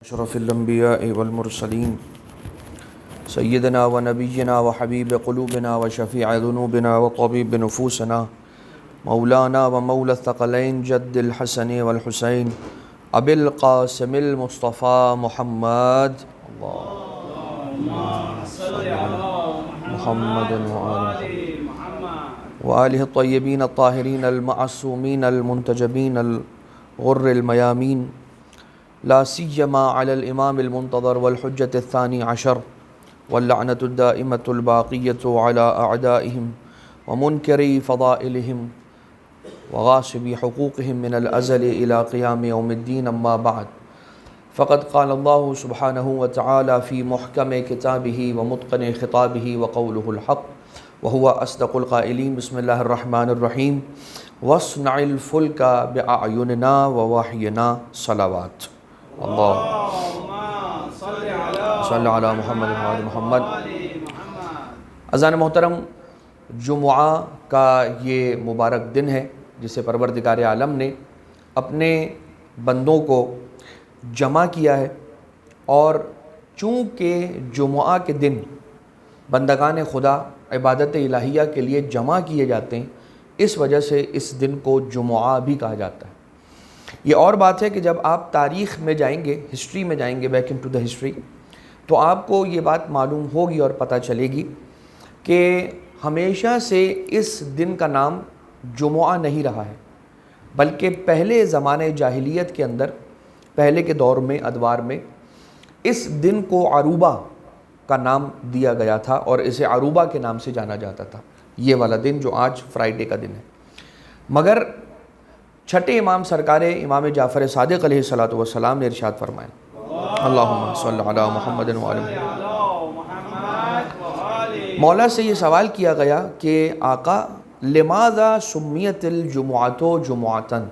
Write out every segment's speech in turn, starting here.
اشرف الانبیاء والمرسلین سیدنا و نبینا و حبیب قلوبنا و شفیع ذنوبنا و طبیب نفوسنا مولانا و مولا الثقلین جد الحسن والحسین ابی القاسم المصطفى محمد محمد وآلہ الطیبین الطاہرین المعصومین المنتجبین الغر المیامین لا سیما علی الامام المنتظر والحجة الثانی عشر واللعنة الدائمة الباقية على أعدائهم ومنكري فضائلهم وغاصبي حقوقهم من الأزل إلى قيام يوم الدين. أما بعد، فقد قال الله سبحانه وتعالى في محكم كتابه ومتقن خطابه وقوله الحق وهو أصدق القائلين. بسم الله الرحمن الرحيم. واصنع الفلك بأعيننا ووحينا صلوات. اللهم صل علی محمد وعلی محمد. اذان محترم، جمعہ کا یہ مبارک دن ہے جسے پروردگار عالم نے اپنے بندوں کو جمع کیا ہے، اور چونکہ جمعہ کے دن بندگان خدا عبادت الہیہ کے لیے جمع کیے جاتے ہیں، اس وجہ سے اس دن کو جمعہ بھی کہا جاتا ہے. یہ اور بات ہے کہ جب آپ تاریخ میں جائیں گے، ہسٹری میں جائیں گے، بیک انٹو دا ہسٹری، تو آپ کو یہ بات معلوم ہوگی اور پتہ چلے گی کہ ہمیشہ سے اس دن کا نام جمعہ نہیں رہا ہے، بلکہ پہلے زمانے جاہلیت کے اندر، پہلے کے دور میں، ادوار میں، اس دن کو عروبہ کا نام دیا گیا تھا اور اسے عروبہ کے نام سے جانا جاتا تھا. یہ والا دن جو آج فرائیڈے کا دن ہے. مگر چھٹے امام سرکار امام جعفر صادق علیہ السلام نے ارشاد فرمایا، اللہم صل علی محمد وعلی محمد. مولا سے یہ سوال کیا گیا کہ آقا لماذا سمیت الجمعۃ جمعۃً،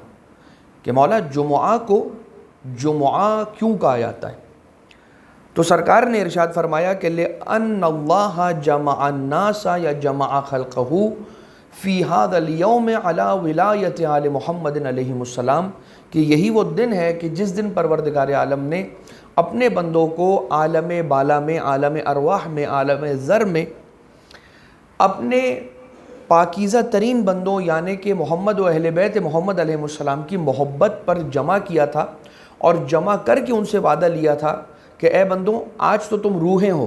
کہ مولا جمعہ کو جمعہ کیوں کہا جاتا ہے؟ تو سرکار نے ارشاد فرمایا کہ لأن اللہ جمع الناس یا جمع خلقہ فی هذا اليوم علی ولایت آل محمد علیہ السلام، کہ یہی وہ دن ہے کہ جس دن پروردگار عالم نے اپنے بندوں کو عالم بالا میں، عالم ارواح میں، عالم ذر میں اپنے پاکیزہ ترین بندوں یعنی کہ محمد و اہل بیت محمد علیہ السلام کی محبت پر جمع کیا تھا، اور جمع کر کے ان سے وعدہ لیا تھا کہ اے بندوں، آج تو تم روحیں ہو،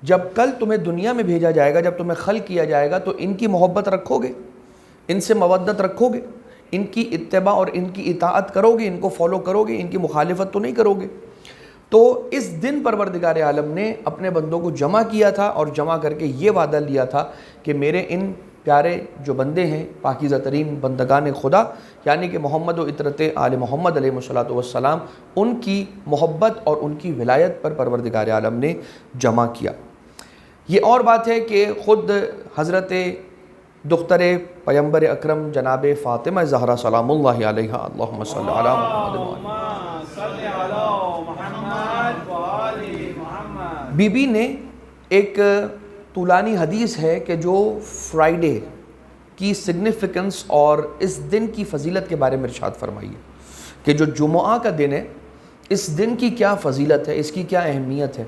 جب کل تمہیں دنیا میں بھیجا جائے گا، جب تمہیں خلق کیا جائے گا، تو ان کی محبت رکھو گے، ان سے مودت رکھو گے، ان کی اتباع اور ان کی اطاعت کرو گے، ان کو فالو کرو گے، ان کی مخالفت تو نہیں کرو گے. تو اس دن پروردگار عالم نے اپنے بندوں کو جمع کیا تھا، اور جمع کر کے یہ وعدہ لیا تھا کہ میرے ان پیارے جو بندے ہیں، پاکیزہ ترین بندگان خدا یعنی کہ محمد و عطرت آل محمد علیہ السلام، ان کی محبت اور ان کی ولایت پر پروردگار عالم نے جمع کیا. یہ اور بات ہے کہ خود حضرت دختر پیغمبر اکرم جناب فاطمہ زہرا سلام اللہ علیہا، اللہم صل علی محمد. بی بی نے ایک طولانی حدیث ہے کہ جو فرائیڈے کی سگنیفیکنس اور اس دن کی فضیلت کے بارے میں ارشاد فرمائی ہے کہ جو جمعہ کا دن ہے، اس دن کی کیا فضیلت ہے، اس کی کیا اہمیت ہے.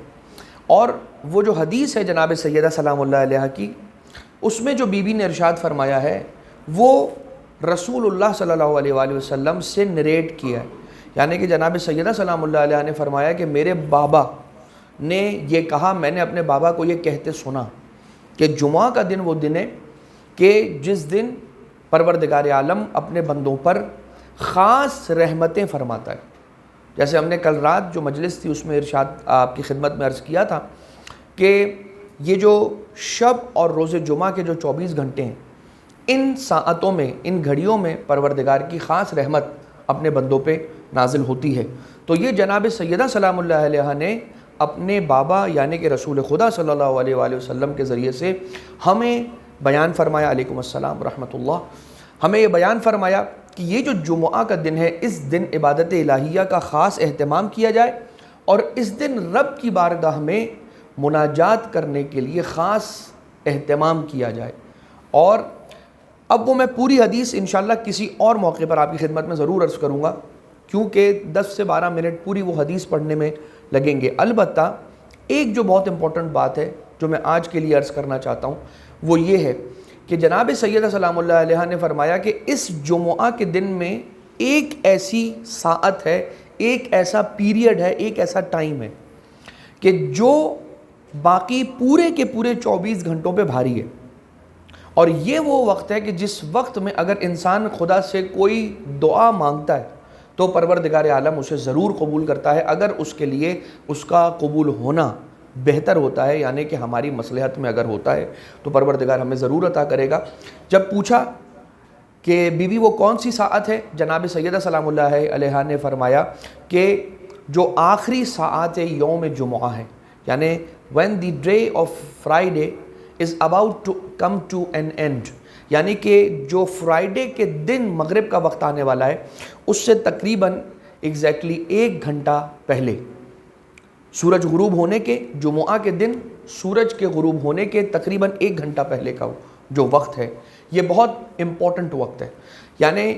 اور وہ جو حدیث ہے جناب سیدہ سلام اللہ علیہ کی، اس میں جو بی بی نے ارشاد فرمایا ہے وہ رسول اللہ صلی اللہ علیہ وآلہ وسلم سے نریٹ کیا ہے. یعنی کہ جناب سیدہ سلام اللہ علیہ نے فرمایا کہ میرے بابا نے یہ کہا، میں نے اپنے بابا کو یہ کہتے سنا کہ جمعہ کا دن وہ دن ہے کہ جس دن پروردگار عالم اپنے بندوں پر خاص رحمتیں فرماتا ہے. جیسے ہم نے کل رات جو مجلس تھی اس میں ارشاد آپ کی خدمت میں عرض کیا تھا کہ یہ جو شب اور روز جمعہ کے جو 24 گھنٹے ہیں، ان ساعتوں میں، ان گھڑیوں میں پروردگار کی خاص رحمت اپنے بندوں پہ نازل ہوتی ہے. تو یہ جناب سیدہ سلام اللہ علیہ نے اپنے بابا یعنی کہ رسول خدا صلی اللہ علیہ وآلہ وسلم کے ذریعے سے ہمیں بیان فرمایا، علیکم السلام ورحمۃ اللہ، ہمیں یہ بیان فرمایا کہ یہ جو جمعہ کا دن ہے، اس دن عبادت الہیہ کا خاص اہتمام کیا جائے، اور اس دن رب کی بارگاہ میں مناجات کرنے کے لیے خاص اہتمام کیا جائے. اور اب وہ میں پوری حدیث انشاءاللہ کسی اور موقع پر آپ کی خدمت میں ضرور عرض کروں گا، کیونکہ 10 سے 12 منٹ پوری وہ حدیث پڑھنے میں لگیں گے۔ البتہ ایک جو بہت امپورٹنٹ بات ہے جو میں آج کے لیے عرض کرنا چاہتا ہوں وہ یہ ہے کہ جناب سیدہ سلام اللہ علیہ نے فرمایا کہ اس جمعہ کے دن میں ایک ایسی ساعت ہے، ایک ایسا پیریڈ ہے، ایک ایسا ٹائم ہے کہ جو باقی پورے کے پورے 24 گھنٹوں پہ بھاری ہے، اور یہ وہ وقت ہے کہ جس وقت میں اگر انسان خدا سے کوئی دعا مانگتا ہے تو پروردگار عالم اسے ضرور قبول کرتا ہے، اگر اس کے لیے اس کا قبول ہونا بہتر ہوتا ہے، یعنی کہ ہماری مصلحت میں اگر ہوتا ہے تو پروردگار ہمیں ضرور عطا کرے گا۔ جب پوچھا کہ بی بی وہ کون سی ساعت ہے، جناب سیدہ سلام اللہ علیہ نے فرمایا کہ جو آخری ساعت یوم جمعہ ہے، یعنی when the day of Friday is about to come to an end، یعنی کہ جو فرائیڈے کے دن مغرب کا وقت آنے والا ہے اس سے تقریباً ایگزیکٹلی 1 گھنٹہ پہلے سورج غروب ہونے کے، جمعہ کے دن سورج کے غروب ہونے کے تقریباً 1 گھنٹہ پہلے کا جو وقت ہے یہ بہت امپورٹنٹ وقت ہے۔ یعنی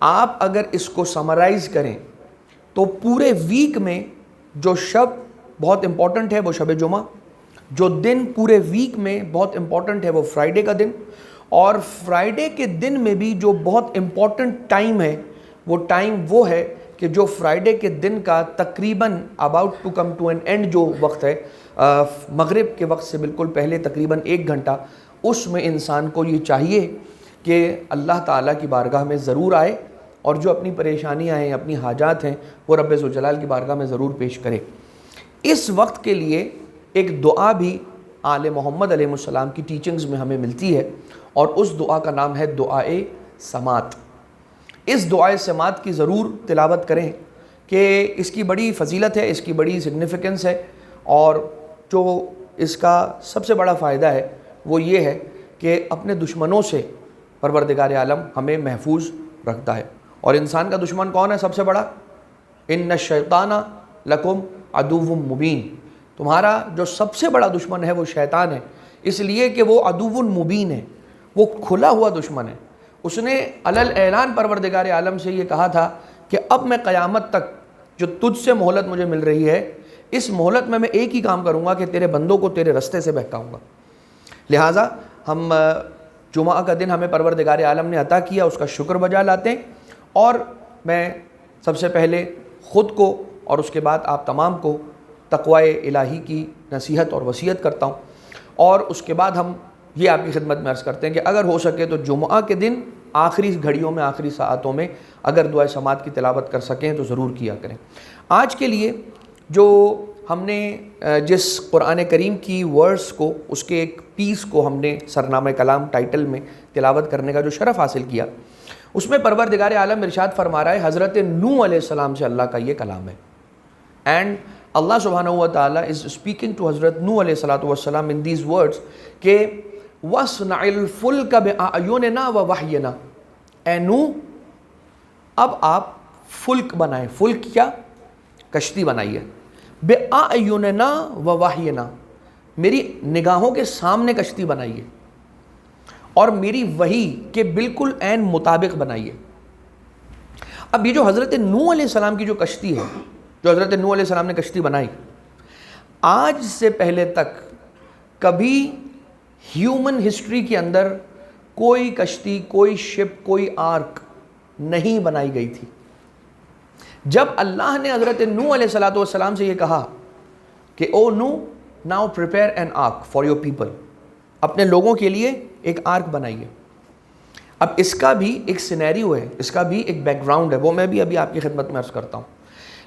آپ اگر اس کو سمرائز کریں تو پورے ویک میں جو شب بہت امپورٹنٹ ہے وہ شب جمعہ، جو دن پورے ویک میں بہت امپورٹنٹ ہے وہ فرائیڈے کا دن، اور فرائیڈے کے دن میں بھی جو بہت امپورٹنٹ ٹائم ہے وہ ٹائم وہ ہے کہ جو فرائیڈے کے دن کا تقریباً about to come to an end جو وقت ہے، مغرب کے وقت سے بالکل پہلے تقریباً 1 گھنٹہ، اس میں انسان کو یہ چاہیے کہ اللہ تعالیٰ کی بارگاہ میں ضرور آئے اور جو اپنی پریشانیاں ہیں، اپنی حاجات ہیں، وہ رب ذوالجلال کی بارگاہ میں ضرور پیش کرے۔ اس وقت کے لیے ایک دعا بھی آل محمد علیہ السلام کی ٹیچنگز میں ہمیں ملتی ہے، اور اس دعا کا نام ہے دعائے سماعت۔ اس دعائے سماعت کی ضرور تلاوت کریں کہ اس کی بڑی فضیلت ہے، اس کی بڑی سگنیفیکنس ہے، اور جو اس کا سب سے بڑا فائدہ ہے وہ یہ ہے کہ اپنے دشمنوں سے پروردگار عالم ہمیں محفوظ رکھتا ہے۔ اور انسان کا دشمن کون ہے سب سے بڑا؟ ان الشیطان لکم عدو مبین، تمہارا جو سب سے بڑا دشمن ہے وہ شیطان ہے، اس لیے کہ وہ عدو مبین ہے، وہ کھلا ہوا دشمن ہے۔ اس نے علل اعلان پروردگار عالم سے یہ کہا تھا کہ اب میں قیامت تک جو تجھ سے مہلت مجھے مل رہی ہے، اس مہلت میں ایک ہی کام کروں گا کہ تیرے بندوں کو تیرے رستے سے بہکاؤں گا۔ لہٰذا ہم جمعہ کا دن ہمیں پروردگار عالم نے عطا کیا، اس کا شکر بجا لاتے ہیں، اور میں سب سے پہلے خود کو اور اس کے بعد آپ تمام کو تقوی الہی کی نصیحت اور وصیت کرتا ہوں، اور اس کے بعد ہم یہ آپ کی خدمت میں عرض کرتے ہیں کہ اگر ہو سکے تو جمعہ کے دن آخری گھڑیوں میں، آخری ساعتوں میں اگر دعائے سماعت کی تلاوت کر سکیں تو ضرور کیا کریں۔ آج کے لیے جو ہم نے جس قرآن کریم کی ورڈز کو، اس کے ایک پیس کو ہم نے سرنامہ کلام ٹائٹل میں تلاوت کرنے کا جو شرف حاصل کیا، اس میں پروردگار عالم ارشاد فرما رہا ہے حضرت نوح علیہ السلام سے اللہ کا یہ کلام ہے، اینڈ اللہ سبحانہ و تعالیٰ از اسپیکنگ ٹو حضرت نوح علیہ السلام ان دیز ورڈز کہ وَاصْنَعِ الْفُلْكَ بِأَعْيُنِنَا وَوَحْيِنَا، اے نوح اب آپ فلک بنائیں۔ فلک کیا؟ کشتی بنائیے۔ بِأَعْيُنِنَا وَوَحْيِنَا، میری نگاہوں کے سامنے کشتی بنائیے اور میری وحی کے بالکل عین مطابق بنائیے۔ اب یہ جو حضرت نوح علیہ السلام کی جو کشتی ہے، جو حضرت نوح علیہ السلام نے کشتی بنائی، آج سے پہلے تک کبھی ہیومن ہسٹری کے اندر کوئی کشتی، کوئی شپ، کوئی آرک نہیں بنائی گئی تھی۔ جب اللہ نے حضرت نوح علیہ السلام سے یہ کہا کہ O Noah now prepare an ark for your people, اپنے لوگوں کے لیے ایک آرک بنائیے۔ اب اس کا بھی ایک سینیریو ہے، اس کا بھی ایک بیک گراؤنڈ ہے، وہ میں بھی ابھی آپ کی خدمت میں عرض کرتا ہوں۔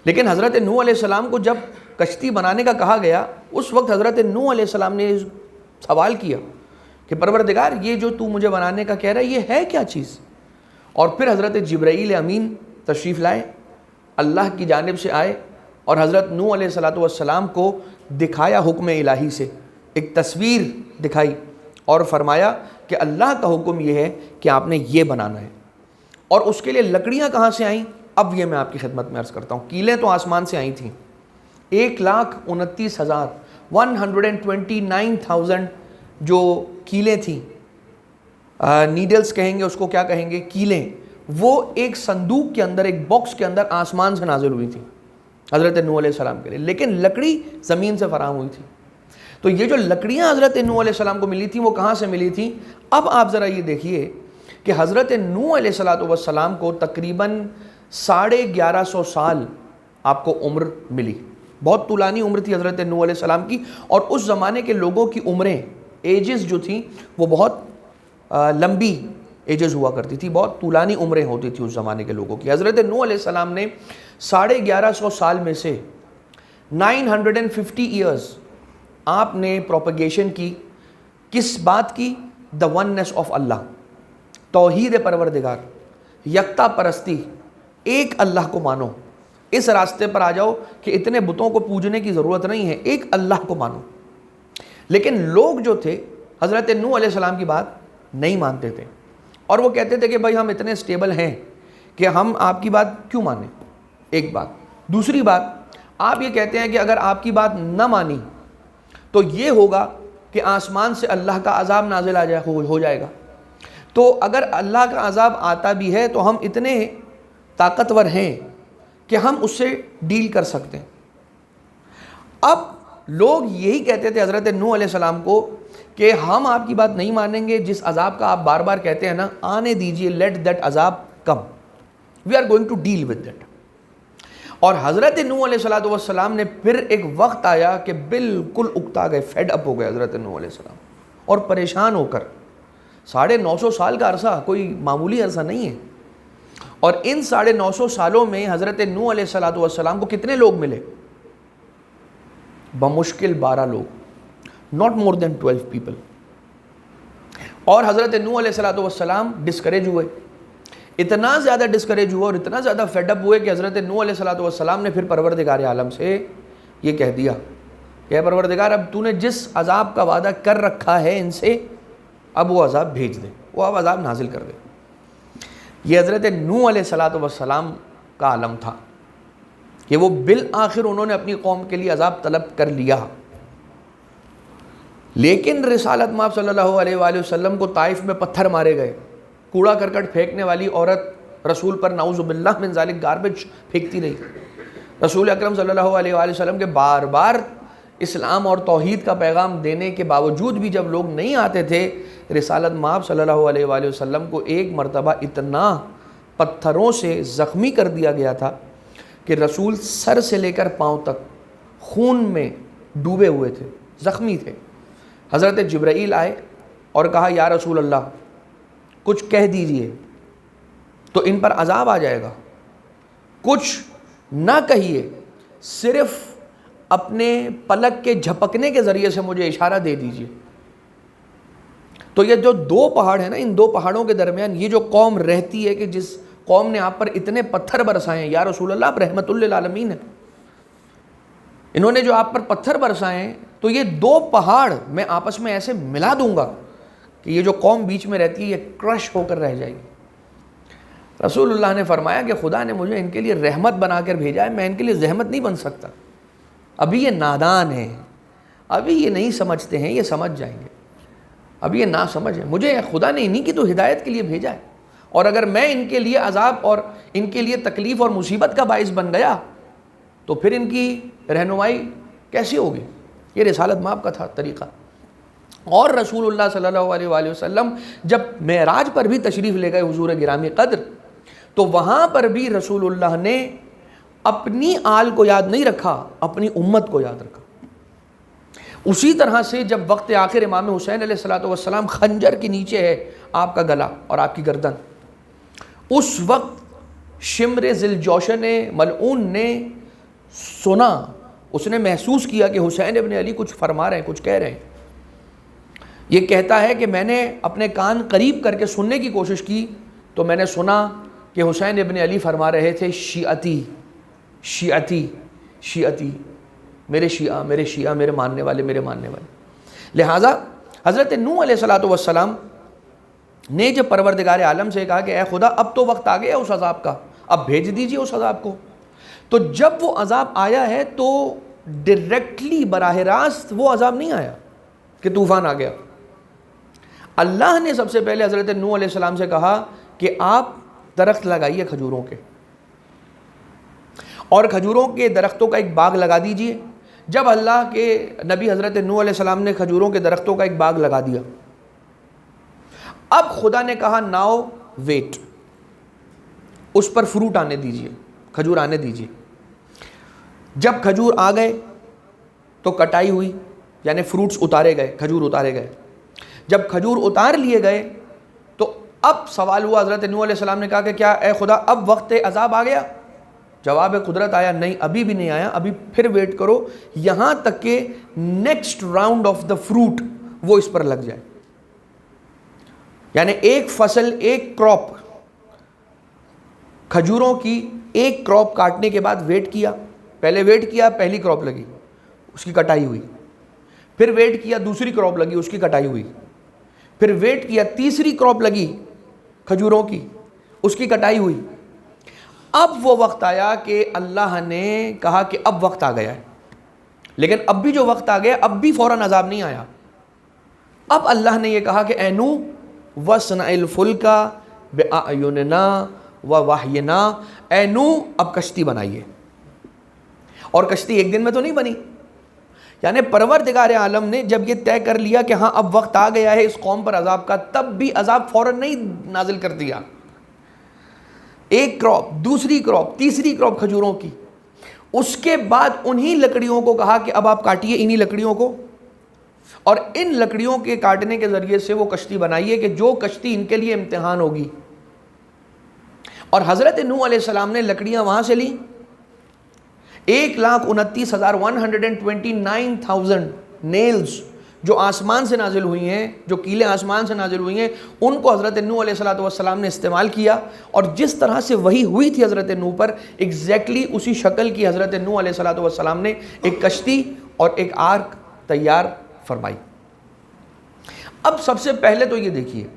لیکن حضرت نوح علیہ السلام کو جب کشتی بنانے کا کہا گیا، اس وقت حضرت نوح علیہ السلام نے سوال کیا کہ پروردگار یہ جو تو مجھے بنانے کا کہہ رہا ہے یہ ہے کیا چیز؟ اور پھر حضرت جبرائیل امین تشریف لائے، اللہ کی جانب سے آئے اور حضرت نوح علیہ السلام کو دکھایا حکم الہی سے، ایک تصویر دکھائی اور فرمایا کہ اللہ کا حکم یہ ہے کہ آپ نے یہ بنانا ہے۔ اور اس کے لیے لکڑیاں کہاں سے آئیں؟ اب یہ میں آپ کی خدمت میں عرض کرتا ہوں۔ کیلیں تو آسمان سے آئی تھیں، 1,29,000 129,000 جو کیلیں تھیں، نیڈلز کہیں گے اس کو، کیا کہیں گے، کیلیں، وہ ایک صندوق کے اندر، ایک باکس کے اندر آسمان سے نازل ہوئی تھی حضرت نوح علیہ السلام کے لیے، لیکن لکڑی زمین سے فراہم ہوئی تھی. تو یہ جو لکڑیاں حضرت نوح علیہ السلام کو ملی تھیں وہ کہاں سے ملی تھیں؟ اب آپ ذرا یہ دیکھیے کہ حضرت نوح علیہ السلام کو تقریباً 1150 سال آپ کو عمر ملی. بہت طولانی عمر تھی حضرت نوح علیہ السلام کی، اور اس زمانے کے لوگوں کی عمریں، ایجز جو تھیں وہ بہت لمبی ایجز ہوا کرتی تھی، بہت طولانی عمریں ہوتی تھی اس زمانے کے لوگوں کی. حضرت نوح علیہ السلام نے 1150 سال میں سے 950 ایئرز آپ نے پروپیگیشن کی. کس بات کی؟ دا وننس آف اللہ، توحید پروردگار، یکتا پرستی، ایک اللہ کو مانو. اس راستے پر آ جاؤ کہ اتنے بتوں کو پوجنے کی ضرورت نہیں ہے، ایک اللہ کو مانو. لیکن لوگ جو تھے حضرت نوح علیہ السلام کی بات نہیں مانتے تھے، اور وہ کہتے تھے کہ بھائی ہم اتنے سٹیبل ہیں کہ ہم آپ کی بات کیوں مانیں. ایک بات. دوسری بات، آپ یہ کہتے ہیں کہ اگر آپ کی بات نہ مانی تو یہ ہوگا کہ آسمان سے اللہ کا عذاب نازل ہو جائے گا. تو اگر اللہ کا عذاب آتا بھی ہے تو ہم اتنے طاقتور ہیں کہ ہم اس سے ڈیل کر سکتے ہیں. اب لوگ یہی کہتے تھے حضرت نوح علیہ السلام کو کہ ہم آپ کی بات نہیں مانیں گے، جس عذاب کا آپ بار بار کہتے ہیں نا، آنے دیجئے، لیٹ دیٹ عذاب come, we are going to deal with that. اور حضرت نوح علیہ السلام نے پھر ایک وقت آیا کہ بالکل اکتا گئے، فیڈ اپ ہو گئے حضرت نوح علیہ السلام، اور پریشان ہو کر. 950 سال کا عرصہ کوئی معمولی عرصہ نہیں ہے. اور ان 950 سالوں میں حضرت نوح علیہ السلام کو کتنے لوگ ملے؟ بمشکل 12 لوگ، not more than 12 people. اور حضرت نوح علیہ السلام ڈسکریج ہوئے، اتنا زیادہ ڈسکریج ہوا اور اتنا زیادہ فیڈ اپ ہوئے کہ حضرت نوح علیہ السلام نے پھر پروردگار عالم سے یہ کہہ دیا کہ اے پروردگار، اب تو نے جس عذاب کا وعدہ کر رکھا ہے ان سے، اب وہ عذاب بھیج دے، وہ اب عذاب نازل کر دے. یہ حضرت نوح علیہ السلام کا عالم تھا کہ وہ بالآخر انہوں نے اپنی قوم کے لیے عذاب طلب کر لیا. لیکن رسالت مآب صلی اللہ علیہ وآلہ وسلم کو طائف میں پتھر مارے گئے. کوڑا کرکٹ پھینکنے والی عورت رسول پر نعوذ باللہ من ذالک گاربیج پھینکتی رہی. رسول اکرم صلی اللہ علیہ وآلہ وسلم کے بار بار اسلام اور توحید کا پیغام دینے کے باوجود بھی جب لوگ نہیں آتے تھے، رسالت مآب صلی اللہ علیہ وآلہ وسلم کو ایک مرتبہ اتنا پتھروں سے زخمی کر دیا گیا تھا کہ رسول سر سے لے کر پاؤں تک خون میں ڈوبے ہوئے تھے، زخمی تھے. حضرت جبرائیل آئے اور کہا یا رسول اللہ کچھ کہہ دیجئے تو ان پر عذاب آ جائے گا، کچھ نہ کہیے، صرف اپنے پلک کے جھپکنے کے ذریعے سے مجھے اشارہ دے دیجئے. تو یہ جو 2 پہاڑ ہیں نا، ان 2 پہاڑوں کے درمیان یہ جو قوم رہتی ہے کہ جس قوم نے آپ پر اتنے پتھر برسائے ہیں، یا رسول اللہ آپ رحمت للعالمین ہیں، انہوں نے جو آپ پر پتھر برسائے ہیں، تو یہ 2 پہاڑ میں آپس میں ایسے ملا دوں گا کہ یہ جو قوم بیچ میں رہتی ہے یہ کرش ہو کر رہ جائے گی. رسول اللہ نے فرمایا کہ خدا نے مجھے ان کے لیے رحمت بنا کر بھیجا ہے، میں ان کے لیے زحمت نہیں بن سکتا. ابھی یہ نادان ہیں، ابھی یہ نہیں سمجھتے ہیں، یہ سمجھ جائیں گے. ابھی یہ نہ سمجھ ہے، مجھے خدا نے انہی کی تو ہدایت کے لیے بھیجا ہے، اور اگر میں ان کے لیے عذاب اور ان کے لیے تکلیف اور مصیبت کا باعث بن گیا تو پھر ان کی رہنمائی کیسی ہوگی؟ یہ رسالت مآب کا تھا طریقہ. اور رسول اللہ صلی اللہ علیہ وآلہ وسلم جب معراج پر بھی تشریف لے گئے حضور گرامی قدر، تو وہاں پر بھی رسول اللہ نے اپنی آل کو یاد نہیں رکھا، اپنی امت کو یاد رکھا. اسی طرح سے جب وقت آخر امام حسین علیہ السلام خنجر کے نیچے ہے آپ کا گلا اور آپ کی گردن، اس وقت شمر ذل جوشن ملعون نے سنا، اس نے محسوس کیا کہ حسین ابن علی کچھ فرما رہے ہیں، کچھ کہہ رہے ہیں. یہ کہتا ہے کہ میں نے اپنے کان قریب کر کے سننے کی کوشش کی تو میں نے سنا کہ حسین ابن علی فرما رہے تھے شیعتی شیعتی شیعتی، میرے شیعہ میرے شیعہ، میرے ماننے والے میرے ماننے والے. لہٰذا حضرت نوح علیہ السلام نے جب پروردگار عالم سے کہا کہ اے خدا اب تو وقت آ گیا اس عذاب کا، اب بھیج دیجئے اس عذاب کو. تو جب وہ عذاب آیا ہے تو ڈائریکٹلی براہ راست وہ عذاب نہیں آیا کہ طوفان آ گیا. اللہ نے سب سے پہلے حضرت نوح علیہ السلام سے کہا کہ آپ درخت لگائیے کھجوروں کے، اور کھجوروں کے درختوں کا ایک باغ لگا دیجئے۔ جب اللہ کے نبی حضرت نوح علیہ السلام نے کھجوروں کے درختوں کا ایک باغ لگا دیا، اب خدا نے کہا ناؤ ویٹ، اس پر فروٹ آنے دیجئے، کھجور آنے دیجئے۔ جب کھجور آ گئے تو کٹائی ہوئی، یعنی فروٹس اتارے گئے، کھجور اتارے گئے۔ جب کھجور اتار لیے گئے تو اب سوال ہوا، حضرت نوح علیہ السلام نے کہا کہ کیا اے خدا اب وقت عذاب آ گیا؟ جواب قدرت آیا نہیں، ابھی بھی نہیں آیا، ابھی پھر ویٹ کرو یہاں تک کہ next round of the fruit وہ اس پر لگ جائے۔ یعنی ایک فصل، ایک کراپ، کھجوروں کی ایک کراپ کاٹنے کے بعد ویٹ کیا، پہلے ویٹ کیا، پہلی کراپ لگی، اس کی کٹائی ہوئی، پھر ویٹ کیا، دوسری کراپ لگی، اس کی کٹائی ہوئی، پھر ویٹ کیا، تیسری کراپ لگی کھجوروں کی، اس کی کٹائی ہوئی۔ اب وہ وقت آیا کہ اللہ نے کہا کہ اب وقت آ گیا ہے، لیکن اب بھی جو وقت آ گیا اب بھی فوراً عذاب نہیں آیا۔ اب اللہ نے یہ کہا کہ اے نوح وَاصْنَعِ الْفُلْكَ بِأَعْيُنِنَا وَوَحْيِنَا، اے نوح اب کشتی بنائیے۔ اور کشتی ایک دن میں تو نہیں بنی، یعنی پروردگار عالم نے جب یہ طے کر لیا کہ ہاں اب وقت آ گیا ہے اس قوم پر عذاب کا، تب بھی عذاب فوراً نہیں نازل کر دیا۔ ایک کراپ، دوسری کراپ، تیسری کراپ کھجوروں کی، اس کے بعد انہی لکڑیوں کو کہا کہ اب آپ کاٹیے انہی لکڑیوں کو، اور ان لکڑیوں کے کاٹنے کے ذریعے سے وہ کشتی بنائیے کہ جو کشتی ان کے لیے امتحان ہوگی۔ اور حضرت نوح علیہ السلام نے لکڑیاں وہاں سے لیں، 1,29,129,000 نیلز جو آسمان سے نازل ہوئی ہیں، جو کیلیں آسمان سے نازل ہوئی ہیں، ان کو حضرت نوح علیہ السلام نے استعمال کیا، اور جس طرح سے وحی ہوئی تھی حضرت نوح پر ایگزیکٹلی اسی شکل کی حضرت نوح علیہ السلام نے ایک کشتی اور ایک آرک تیار فرمائی۔ اب سب سے پہلے تو یہ دیکھیے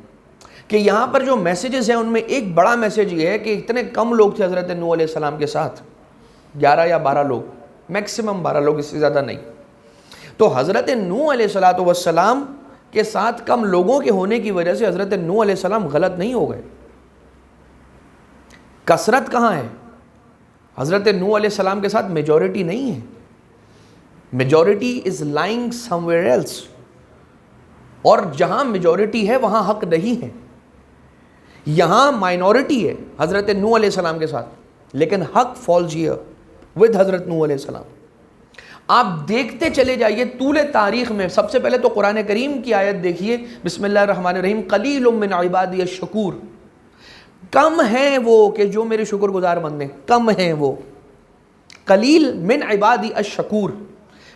کہ یہاں پر جو میسیجز ہیں ان میں ایک بڑا میسیج یہ ہے کہ اتنے کم لوگ تھے حضرت نوح علیہ السلام کے ساتھ، 11 یا 12 لوگ، میکسیمم 12 لوگ، اس سے زیادہ نہیں۔ تو حضرت نوح علیہ السلام کے ساتھ کم لوگوں کے ہونے کی وجہ سے حضرت نوح علیہ السلام غلط نہیں ہو گئے۔ کثرت کہاں ہے؟ حضرت نوح علیہ السلام کے ساتھ میجورٹی نہیں ہے، majority is lying somewhere else ایلس، اور جہاں میجورٹی ہے وہاں حق نہیں ہے۔ یہاں مائنورٹی ہے حضرت نوح علیہ السلام کے ساتھ، لیکن حق فالز ہیئر ود حضرت نوح علیہ السلام۔ آپ دیکھتے چلے جائیے طول تاریخ میں، سب سے پہلے تو قرآن کریم کی آیت دیکھیے، بسم اللہ الرحمن الرحیم، قلیل من عبادی الشکور، کم ہیں وہ کہ جو میرے شکر گزار بندے، کم ہیں وہ، قلیل من عبادی الشکور،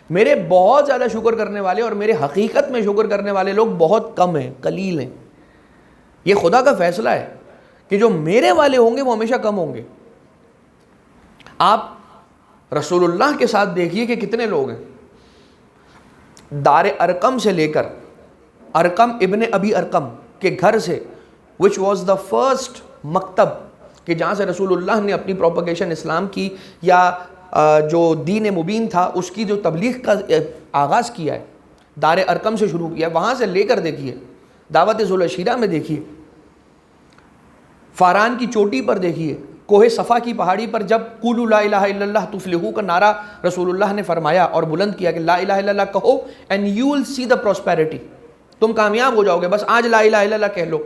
میرے بہت زیادہ شکر کرنے والے اور میرے حقیقت میں شکر کرنے والے لوگ بہت کم ہیں، قلیل ہیں۔ یہ خدا کا فیصلہ ہے کہ جو میرے والے ہوں گے وہ ہمیشہ کم ہوں گے۔ آپ رسول اللہ کے ساتھ دیکھیے کہ کتنے لوگ ہیں، دار ارقم سے لے کر، ارقم ابن ابی ارقم کے گھر سے، which was the first مکتب کہ جہاں سے رسول اللہ نے اپنی پروپیگیشن اسلام کی یا جو دین مبین تھا اس کی جو تبلیغ کا آغاز کیا ہے، دار ارقم سے شروع کیا، وہاں سے لے کر دیکھیے، دعوت ذوالعشیرہ میں دیکھیے، فاران کی چوٹی پر دیکھیے، کوہ صفا کی پہاڑی پر جب قولوا لا الہ الا اللہ تفلحوا کا نعرہ رسول اللہ نے فرمایا اور بلند کیا کہ لا الہ الا اللہ کہو and you will see the prosperity، تم کامیاب ہو جاؤ گے، بس آج لا الہ الا اللہ کہہ لو،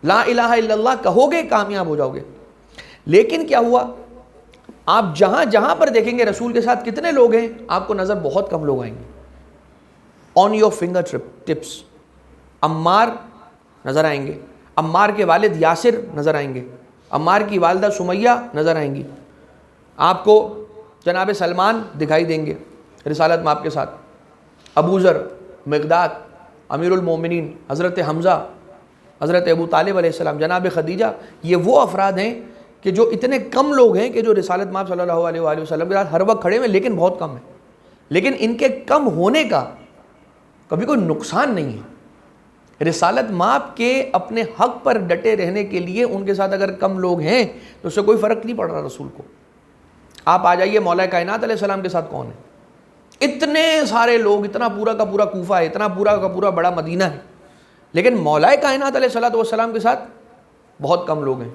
لا الہ الا اللہ کہو گے کامیاب ہو جاؤ گے۔ لیکن کیا ہوا، آپ جہاں جہاں پر دیکھیں گے رسول کے ساتھ کتنے لوگ ہیں، آپ کو نظر بہت کم لوگ آئیں گے۔ On your finger tips, Ammar نظر آئیں گے، عمار کے والد یاسر نظر آئیں گے، عمار کی والدہ سمیہ نظر آئیں گی، آپ کو جناب سلمان دکھائی دیں گے رسالت مآب کے ساتھ، ابو ذر، مقداد، امیر المومنین، حضرت حمزہ، حضرت ابو طالب علیہ السلام، جناب خدیجہ، یہ وہ افراد ہیں کہ جو اتنے کم لوگ ہیں کہ جو رسالت مآب صلی اللہ علیہ وآلہ وسلم کے ساتھ ہر وقت کھڑے ہوئے، لیکن بہت کم ہیں۔ لیکن ان کے کم ہونے کا کبھی کوئی نقصان نہیں ہے۔ رسالت مآب کے اپنے حق پر ڈٹے رہنے کے لیے ان کے ساتھ اگر کم لوگ ہیں تو اس سے کوئی فرق نہیں پڑ رہا رسول کو۔ آپ آ جائیے مولا کائنات علیہ السلام کے ساتھ کون ہے، اتنے سارے لوگ، اتنا پورا کا پورا کوفہ ہے، اتنا پورا کا پورا بڑا مدینہ ہے، لیکن مولا کائنات علیہ السلام کے ساتھ بہت کم لوگ ہیں۔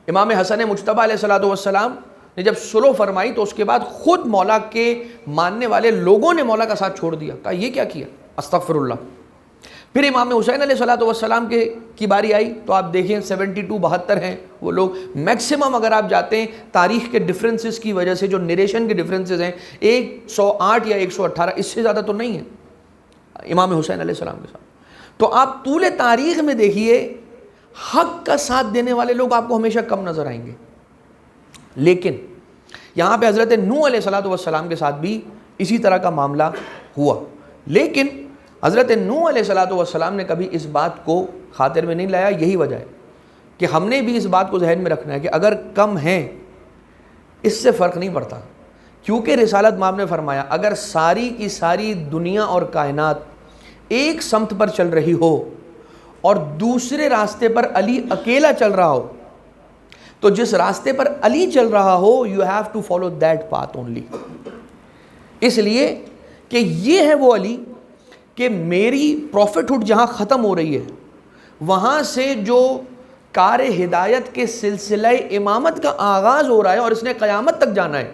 امام حسن مجتبیٰ علیہ السلام نے جب سلو فرمائی تو اس کے بعد خود مولا کے ماننے والے لوگوں نے مولا کا ساتھ چھوڑ دیا، کہا یہ کیا کیا، استغفر اللہ۔ پھر امام حسین علیہ السلام کی باری آئی تو آپ دیکھیں 72 ہیں وہ لوگ، میکسیمم اگر آپ جاتے ہیں تاریخ کے ڈفرینسز کی وجہ سے، جو نریشن کے ڈفرینسز ہیں 108 یا 118، اس سے زیادہ تو نہیں ہے امام حسین علیہ السلام کے ساتھ۔ تو آپ طول تاریخ میں دیکھیے حق کا ساتھ دینے والے لوگ آپ کو ہمیشہ کم نظر آئیں گے، لیکن یہاں پہ حضرت نوح علیہ السلام کے ساتھ بھی اسی طرح کا معاملہ ہوا، لیکن حضرت نوح علیہ السلام نے کبھی اس بات کو خاطر میں نہیں لایا۔ یہی وجہ ہے کہ ہم نے بھی اس بات کو ذہن میں رکھنا ہے کہ اگر کم ہیں اس سے فرق نہیں پڑتا، کیونکہ رسالت مآب نے فرمایا اگر ساری کی ساری دنیا اور کائنات ایک سمت پر چل رہی ہو اور دوسرے راستے پر علی اکیلا چل رہا ہو، تو جس راستے پر علی چل رہا ہو you have to follow that path only، اس لیے کہ یہ ہے وہ علی کہ میری پروفٹ جہاں ختم ہو رہی ہے وہاں سے جو کار ہدایت کے سلسلہ امامت کا آغاز ہو رہا ہے اور اس نے قیامت تک جانا ہے،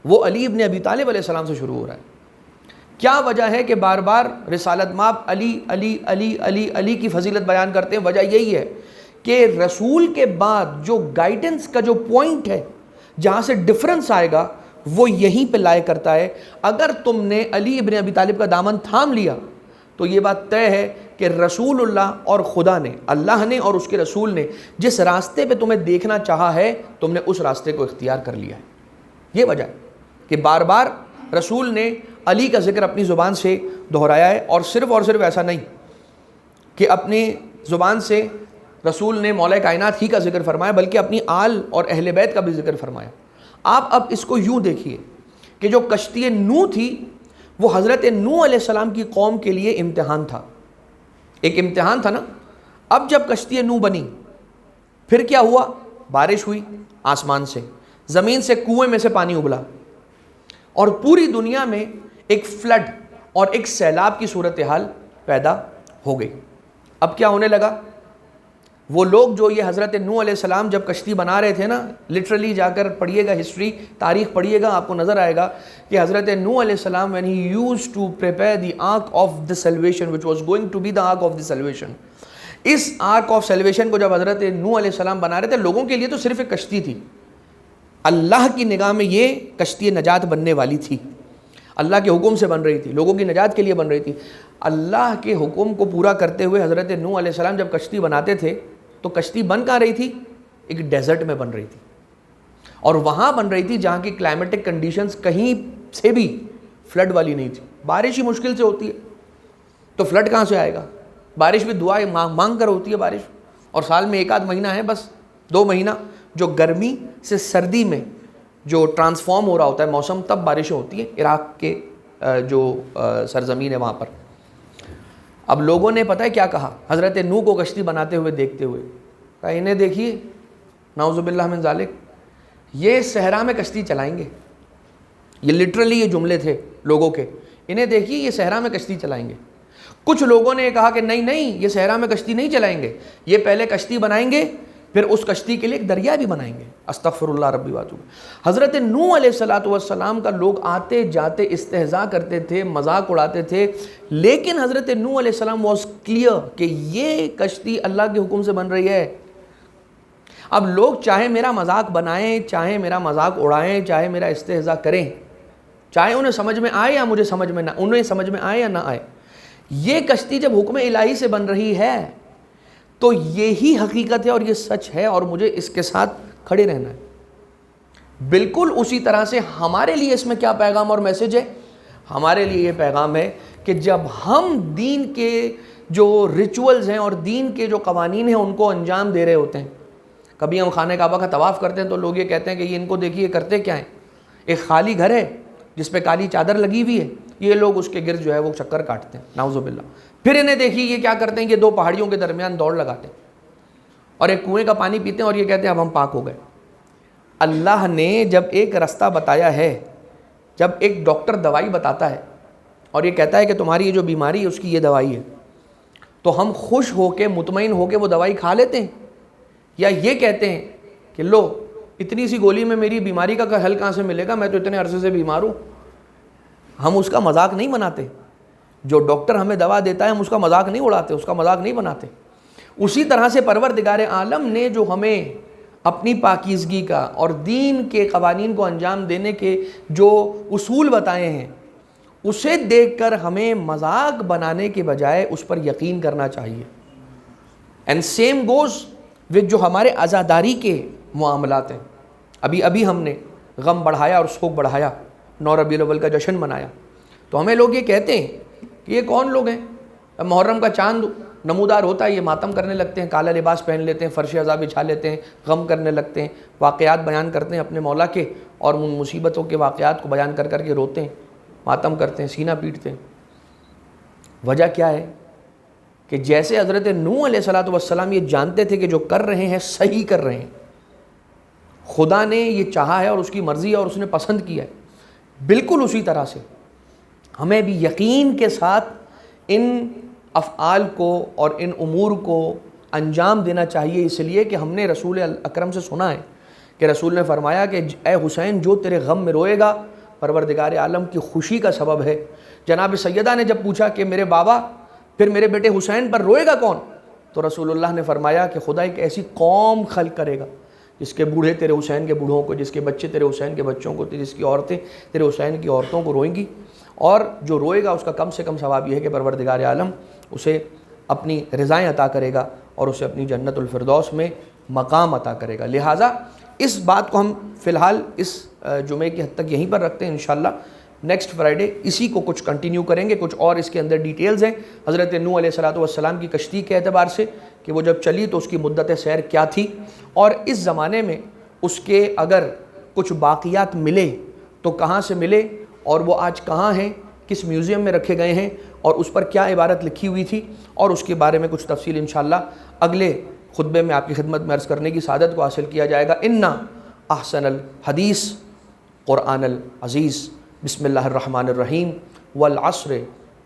وہ علی ابن ابی طالب علیہ السلام سے شروع ہو رہا ہے۔ کیا وجہ ہے کہ بار بار رسالت مآب علی علی علی علی علی کی فضیلت بیان کرتے ہیں؟ وجہ یہی ہے کہ رسول کے بعد جو گائیڈنس کا جو پوائنٹ ہے جہاں سے ڈفرنس آئے گا وہ یہیں پہ لائے کرتا ہے۔ اگر تم نے علی ابن ابی طالب کا دامن تھام لیا تو یہ بات طے ہے کہ رسول اللہ اور خدا نے، اللہ نے اور اس کے رسول نے جس راستے پہ تمہیں دیکھنا چاہا ہے تم نے اس راستے کو اختیار کر لیا ہے۔ یہ وجہ ہے کہ بار بار رسول نے علی کا ذکر اپنی زبان سے دہرایا ہے، اور صرف ایسا نہیں کہ اپنی زبان سے رسول نے مولا کائنات ہی کا ذکر فرمایا بلکہ اپنی آل اور اہل بیت کا بھی ذکر فرمایا۔ آپ اب اس کو یوں دیکھیے کہ جو کشتی نوح تھی وہ حضرت نوح علیہ السلام کی قوم کے لیے امتحان تھا، ایک امتحان تھا نا۔ اب جب کشتی نوح بنی پھر کیا ہوا؟ بارش ہوئی آسمان سے، زمین سے کنویں میں سے پانی ابلا اور پوری دنیا میں ایک فلڈ اور ایک سیلاب کی صورتحال پیدا ہو گئی۔ اب کیا ہونے لگا؟ وہ لوگ جو یہ حضرت نوح علیہ السلام جب کشتی بنا رہے تھے نا، لٹرلی جا کر پڑھیے گا ہسٹری، تاریخ پڑھیے گا، آپ کو نظر آئے گا کہ حضرت نوح علیہ السلام when he used to prepare the ark of the salvation which was going to be the ark of the salvation، اس آرک آف سیلویشن کو جب حضرت نوح علیہ السلام بنا رہے تھے لوگوں کے لیے تو صرف ایک کشتی تھی، اللہ کی نگاہ میں یہ کشتی نجات بننے والی تھی، اللہ کے حکم سے بن رہی تھی، لوگوں کی نجات کے لیے بن رہی تھی۔ اللہ کے حکم کو پورا کرتے ہوئے حضرت نوح علیہ السلام جب کشتی بناتے تھے تو کشتی بن کہاں رہی تھی؟ ایک ڈیزرٹ میں بن رہی تھی، اور وہاں بن رہی تھی جہاں کی کلائمیٹک کنڈیشنز کہیں سے بھی فلڈ والی نہیں تھی۔ بارش ہی مشکل سے ہوتی ہے تو فلڈ کہاں سے آئے گا؟ بارش بھی دعائیں مانگ کر ہوتی ہے بارش، اور سال میں 1 آدھ مہینہ ہے بس 2 مہینہ جو گرمی سے سردی میں جو ٹرانسفارم ہو رہا ہوتا ہے موسم، تب بارشیں ہوتی ہیں عراق کے جو سرزمین ہے وہاں پر۔ اب لوگوں نے پتہ ہے کیا کہا حضرت نوح کو کشتی بناتے ہوئے دیکھتے ہوئے؟ کہا انہیں دیکھیے نعوذ باللہ من ذالک، یہ صحرا میں کشتی چلائیں گے۔ یہ لٹرلی یہ جملے تھے لوگوں کے، انہیں دیکھیے یہ صحرا میں کشتی چلائیں گے۔ کچھ لوگوں نے کہا کہ نہیں یہ صحرا میں کشتی نہیں چلائیں گے، یہ پہلے کشتی بنائیں گے پھر اس کشتی کے لیے ایک دریا بھی بنائیں گے۔ استغفر اللہ ربی واتوب۔ حضرت نوح علیہ السلام کا لوگ آتے جاتے استہزاء کرتے تھے، مذاق اڑاتے تھے، لیکن حضرت نوح علیہ السلام واز کلیئر کہ یہ کشتی اللہ کے حکم سے بن رہی ہے۔ اب لوگ چاہے میرا مذاق بنائیں، چاہے میرا مذاق اڑائیں، چاہے میرا استہزاء کریں، چاہے انہیں سمجھ میں آئے یا مجھے سمجھ میں نہ، انہیں سمجھ میں آئے یا نہ آئے، یہ کشتی جب حکم الہی سے بن رہی ہے تو یہی حقیقت ہے اور یہ سچ ہے، اور مجھے اس کے ساتھ کھڑے رہنا ہے۔ بالکل اسی طرح سے ہمارے لیے اس میں کیا پیغام اور میسج ہے؟ ہمارے لیے یہ پیغام ہے کہ جب ہم دین کے جو ریچولز ہیں اور دین کے جو قوانین ہیں ان کو انجام دے رہے ہوتے ہیں، کبھی ہم خانہ کعبہ کا طواف کرتے ہیں تو لوگ یہ کہتے ہیں کہ یہ ان کو دیکھیے کرتے کیا ہیں، ایک خالی گھر ہے جس پہ کالی چادر لگی ہوئی ہے، یہ لوگ اس کے گرد جو ہے وہ چکر کاٹتے ہیں، نعوذ باللہ۔ پھر انہیں دیکھیے یہ کیا کرتے ہیں کہ 2 پہاڑیوں کے درمیان دوڑ لگاتے ہیں اور ایک کنویں کا پانی پیتے ہیں اور یہ کہتے ہیں اب ہم پاک ہو گئے۔ اللہ نے جب ایک رستہ بتایا ہے، جب ایک ڈاکٹر دوائی بتاتا ہے اور یہ کہتا ہے کہ تمہاری یہ جو بیماری ہے اس کی یہ دوائی ہے، تو ہم خوش ہو کے مطمئن ہو کے وہ دوائی کھا لیتے ہیں، یا یہ کہتے ہیں کہ لو اتنی سی گولی میں میری بیماری کا حل کہاں سے ملے گا، میں تو اتنے عرصے سے بیمار ہوں. ہم اس کا مذاق نہیں بناتے. جو ڈاکٹر ہمیں دوا دیتا ہے ہم اس کا مذاق نہیں اڑاتے، اس کا مذاق نہیں بناتے. اسی طرح سے پروردگار عالم نے جو ہمیں اپنی پاکیزگی کا اور دین کے قوانین کو انجام دینے کے جو اصول بتائے ہیں اسے دیکھ کر ہمیں مذاق بنانے کے بجائے اس پر یقین کرنا چاہیے. اینڈ سیم گوز وتھ جو ہمارے عزاداری کے معاملات ہیں. ابھی ہم نے غم بڑھایا اور سوگ بڑھایا، 9 ربیع الاول کا جشن منایا. تو ہمیں لوگ یہ کہتے ہیں کہ یہ کون لوگ ہیں؟ محرم کا چاند نمودار ہوتا ہے، یہ ماتم کرنے لگتے ہیں، کالا لباس پہن لیتے ہیں، فرش عذاب بچھا لیتے ہیں، غم کرنے لگتے ہیں، واقعات بیان کرتے ہیں اپنے مولا کے اور ان مصیبتوں کے واقعات کو بیان کر کے روتے ہیں، ماتم کرتے ہیں، سینہ پیٹتے ہیں. وجہ کیا ہے؟ کہ جیسے حضرت نوح علیہ السلام یہ جانتے تھے کہ جو کر رہے ہیں صحیح کر رہے ہیں، خدا نے یہ چاہا ہے اور اس کی مرضی ہے اور اس نے پسند کیا ہے، بالکل اسی طرح سے ہمیں بھی یقین کے ساتھ ان افعال کو اور ان امور کو انجام دینا چاہیے. اس لیے کہ ہم نے رسول اکرم سے سنا ہے کہ رسول نے فرمایا کہ اے حسین جو تیرے غم میں روئے گا پروردگار عالم کی خوشی کا سبب ہے. جناب سیدہ نے جب پوچھا کہ میرے بابا پھر میرے بیٹے حسین پر روئے گا کون، تو رسول اللہ نے فرمایا کہ خدا ایک ایسی قوم خلق کرے گا جس کے بوڑھے تیرے حسین کے بوڑھوں کو، جس کے بچے تیرے حسین کے بچوں کو، جس کی عورتیں تیرے حسین کی عورتوں کو روئیں گی. اور جو روئے گا اس کا کم سے کم ثواب یہ ہے کہ پروردگار عالم اسے اپنی رضائیں عطا کرے گا اور اسے اپنی جنت الفردوس میں مقام عطا کرے گا. لہٰذا اس بات کو ہم فی الحال اس جمعے کی حد تک یہیں پر رکھتے ہیں. انشاءاللہ نیکسٹ فرائیڈے اسی کو کچھ کنٹینیو کریں گے. کچھ اور اس کے اندر ڈیٹیلز ہیں حضرت نوح علیہ السلام کی کشتی کے اعتبار سے کہ وہ جب چلی تو اس کی مدت سیر کیا تھی، اور اس زمانے میں اس کے اگر کچھ باقیات ملے تو کہاں سے ملے اور وہ آج کہاں ہیں، کس میوزیم میں رکھے گئے ہیں اور اس پر کیا عبارت لکھی ہوئی تھی، اور اس کے بارے میں کچھ تفصیل انشاءاللہ اگلے خطبے میں آپ کی خدمت میں عرض کرنے کی سعادت کو حاصل کیا جائے گا. انا احسن الحدیث قرآن العزیز. بسم اللہ الرحمن الرحیم. والعصر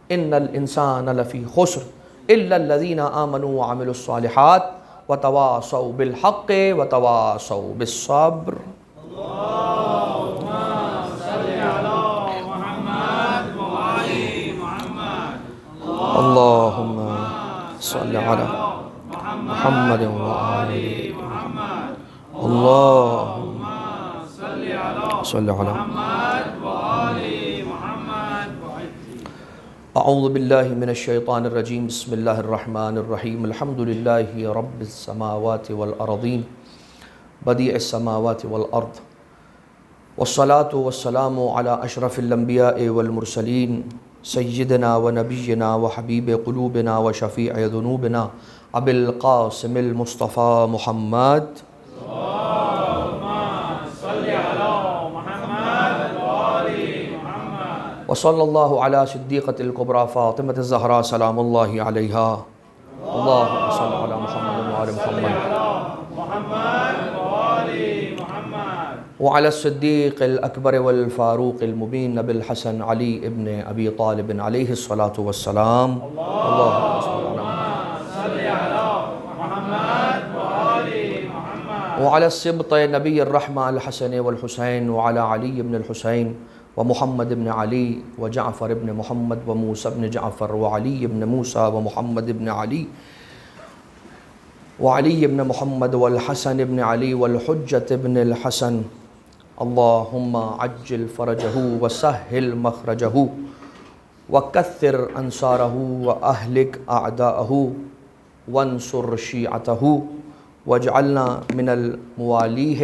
ان الانسان لفی خسر الا الذین آمنوا وعملوا الصالحات وتواصوا بالحق وتواصوا بالصبر. اللهم صل على محمد وآل محمد. اللهم صل على محمد وآل محمد. اعوذ باللہ من الشیطان الرجیم. بسم اللہ الرحمن الرحیم. الحمد للہ رب السماوات والارضین بدیع السماوات والارض والصلاة والسلام على اشرف الانبیاء والمرسلین سیدنا و نبینا و حبیب قلوبنا و شفیع ذنوبنا ابی القاسم المصطفیٰ محمد. وصلی اللہ علی صدیقۃ الکبریٰ فاطمۃ الزہراء سلام اللہ علیہا. اللہم صل علی محمد وآل محمد وعلى الصديق الأكبر والفاروق المبين أبي الحسن علي ابن أبي طالب عليه الصلاة والسلام. اللهم صل على محمد وعلى السبط نبي الرحمة الحسن والحسين وعلى علي بن الحسين ومحمد بن علي وجعفر بن محمد وموسى بن جعفر وعلي بن موسى ومحمد بن علي وعلي بن محمد والحسن بن علي والحجة بن الحسن. اللهم عجل فرجه وسهل مخرجه وكثر أنصاره وأهلك أعداءه وانصر شيعته واجعلنا من المواليه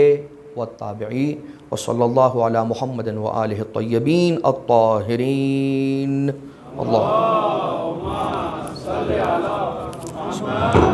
والتابعين. وصلى الله على محمد وآله الطيبين الطاهرين. اللهم صل على محمد.